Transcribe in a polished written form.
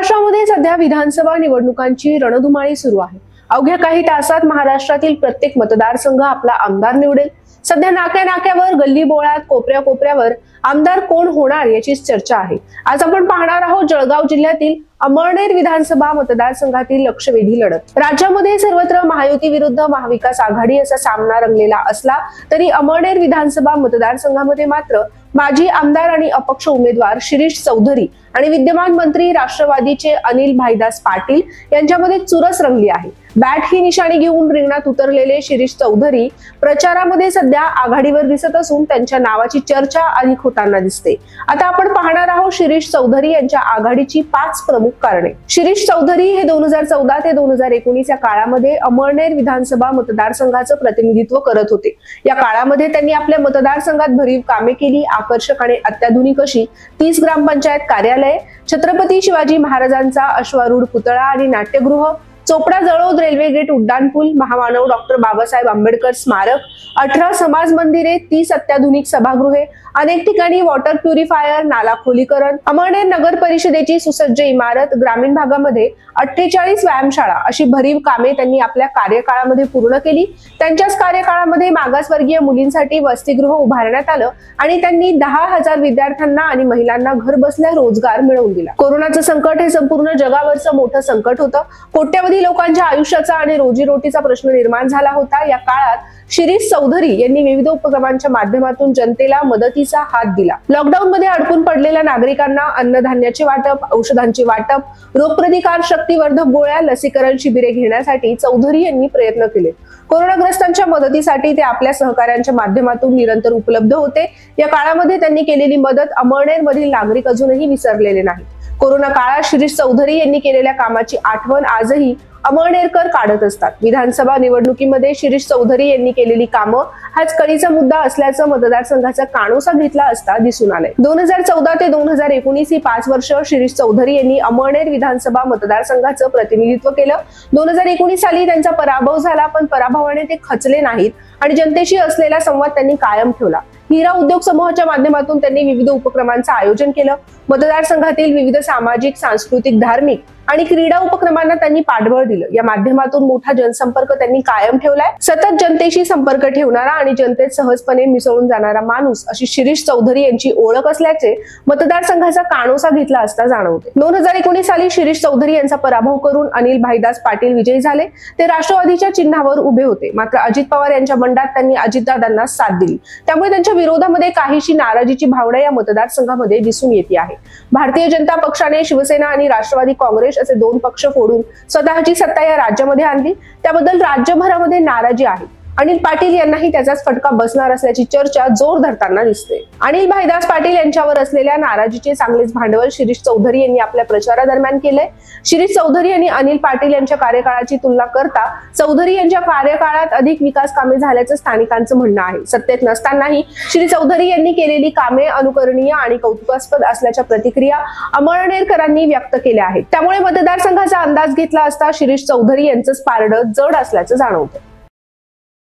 महाराष्ट्रामध्ये सध्या विधानसभा निवडणुकांची रणधुमाळी सुरू आहे। अवघ्या काही तासात महाराष्ट्रातील प्रत्येक मतदारसंघ आपला आमदार निवडेल। सध्या नाक्यावर गल्ली बोळात कोपऱ्यावर आमदार कोण होणार याची चर्चा आहे। आज आपण पाहणार आहोत जळगाव जिल्ह्यातील अमळनेर विधानसभा मतदारसंघातील लक्षवेधी लढत। राज्यामध्ये सर्वत्र महायुती विरुद्ध महाविकास आघाडी असा सामना रंगलेला असला तरी अमळनेर विधानसभा मतदारसंघामध्ये मात्र माजी आमदार आणि अपक्ष उमेदवार शिरीष चौधरी आणि विद्यमान मंत्री राष्ट्रवादीचे अनिल भाईदास पाटील यांच्यामध्ये चुरस रंगली आहे। बॅट ही निशाणी घेऊन रिंगणात उतरलेले शिरीष चौधरी प्रचारामध्ये सध्या आघाडीवर दिसत असून त्यांच्या नावाची चर्चा अधिक होताना दिसते। आता आपण पाहणार आहोत शिरीष चौधरी यांच्या आघाडीची 5 प्रमुख कारणे। शिरीष चौधरी हे 2014 ते 2019 या काळामध्ये अमळनेर विधानसभा मतदारसंघाचं प्रतिनिधित्व करत होते। या काळामध्ये त्यांनी आपल्या मतदारसंघात भरीव कामे केली। आकर्षक आणि अत्याधुनिक अशी 30 ग्रामपंचायत कार्यालय, छत्रपती शिवाजी महाराजांचा अश्वारूढ पुतळा आणि नाट्यगृह, चोपडा जळोद रेल्वे गेट उड्डाणपूल, महामानव डॉक्टर बाबासाहेब आंबेडकर स्मारक, 18 समाज मंदिरे, 30 अत्याधुनिक सभागृहे, अनेक ठिकाणी वॉटर प्युरिफायर, नाला खोलीकरण, अमळनेर नगर परिषदेची सुसज्ज इमारत, ग्रामीण भागामध्ये 48 व्यायामशाळा अशी भरीव कामे त्यांनी आपल्या कार्यकाळामध्ये पूर्ण केली। त्यांच्याच कार्यकाळामध्ये मागासवर्गीय मुलींसाठी वसतिगृह उभारण्यात आलं आणि त्यांनी 10,000 विद्यार्थ्यांना आणि महिलांना घर बसल्या रोजगार मिळवून दिला। कोरोनाचं संकट हे संपूर्ण जगावरचं मोठं संकट होतं। कोट्यवधी लोकांच्या आयुष्याचा आणि रोजीरोटीचा प्रश्न निर्माण झाला होता। या काळात शिरीष चौधरी यांनी विविध उपक्रमांच्या माध्यमातून जनतेला मदतीचा हात दिला। लॉकडाऊन मध्ये अडकून पडलेल्या नागरिकांना अन्नधान्याचे वाटप, औषधांचे वाटप, रोगप्रतिकार शक्तीवर्धक गोळ्या, लसीकरण शिबिरे घेण्यासाठी चौधरी यांनी प्रयत्न केले। कोरोनाग्रस्तांच्या मदतीसाठी ते आपल्या सहकाऱ्यांच्या माध्यमातून निरंतर उपलब्ध होते। या काळामध्ये त्यांनी केलेली मदत अमळनेर मधील नागरिक अजूनही विसरलेले नाही। कोरोना काळात शिरीष चौधरी यांनी केलेल्या कामाची आठवण आजही अमळनेरकर काढत असतात। विधानसभा निवडणुकीमध्ये शिरीष चौधरी यांनी केलेली कामं हाच कळीचा मुद्दा असल्याचं मतदारसंघाचा कानोसा घेतला असता दिसून आलंय। 2014 ते 2019 ही 5 वर्ष शिरीष चौधरी यांनी अमळनेर विधानसभा मतदारसंघाचं प्रतिनिधित्व केलं। 2019 साली त्यांचा पराभव झाला, पण पराभवाने ते खचले नाहीत आणि जनतेशी असलेला संवाद त्यांनी कायम ठेवला। हिरा उद्योग समूहाच्या माध्यमातून त्यांनी विविध उपक्रमांचं आयोजन केलं। मतदारसंघातील विविध सामाजिक, सांस्कृतिक, धार्मिक आणि क्रीडा उपक्रमांना त्यांनी पाठबळ दिलं। या माध्यमातून मोठा जनसंपर्क त्यांनी कायम ठेवलाय। सतत जनतेशी संपर्क ठेवणारा आणि जनतेत सहजपणे मिसळून जाणारा माणूस अशी शिरीष चौधरी यांची ओळख असल्याचे मतदारसंघाचा कानोसा घेतला असता जाणवते। 2019 साली शिरीष चौधरी यांचा पराभव करून अनिल भाईदास पाटील विजयी झाले। ते राष्ट्रवादीच्या चिन्हावर उभे होते, मात्र अजित पवार यांच्या बंडात त्यांनी अजितदादांना साथ दिली। त्यामुळे त्यांच्या विरोधामध्ये काहीशी नाराजीची भावना या मतदारसंघामध्ये दिसून येते आहे। भारतीय जनता पक्षाने शिवसेना आणि राष्ट्रवादी काँग्रेस असे 2 पक्ष फोडून स्वतःची सत्ता या राज्यामध्ये आणली। त्याबद्दल राज्यभरामध्ये नाराजी आहे। अनिल पाटील यांनाही त्याचाच फटका बसणार असल्याची चर्चा जोर धरताना दिसते। अनिल भाईदास पाटील यांच्यावर असलेल्या नाराजीचे चांगलेच भांडवल शिरीष चौधरी यांनी आपल्या प्रचारादरम्यान केले। शिरीष चौधरी आणि अनिल पाटील यांच्या कार्यकाळाची तुलना करता चौधरी यांच्या कार्यकाळात अधिक विकास कामे झाल्याचं स्थानिकांचं म्हणणं आहे। सत्तेत नसतानाही श्री चौधरी यांनी केलेली कामे अनुकरणीय आणि कौतुकास्पद असल्याच्या प्रतिक्रिया अमळनेरकरांनी व्यक्त केल्या आहेत। त्यामुळे मतदारसंघाचा अंदाज घेतला असता शिरीष चौधरी यांचंच पारडं जड असल्याचं जाणवतं।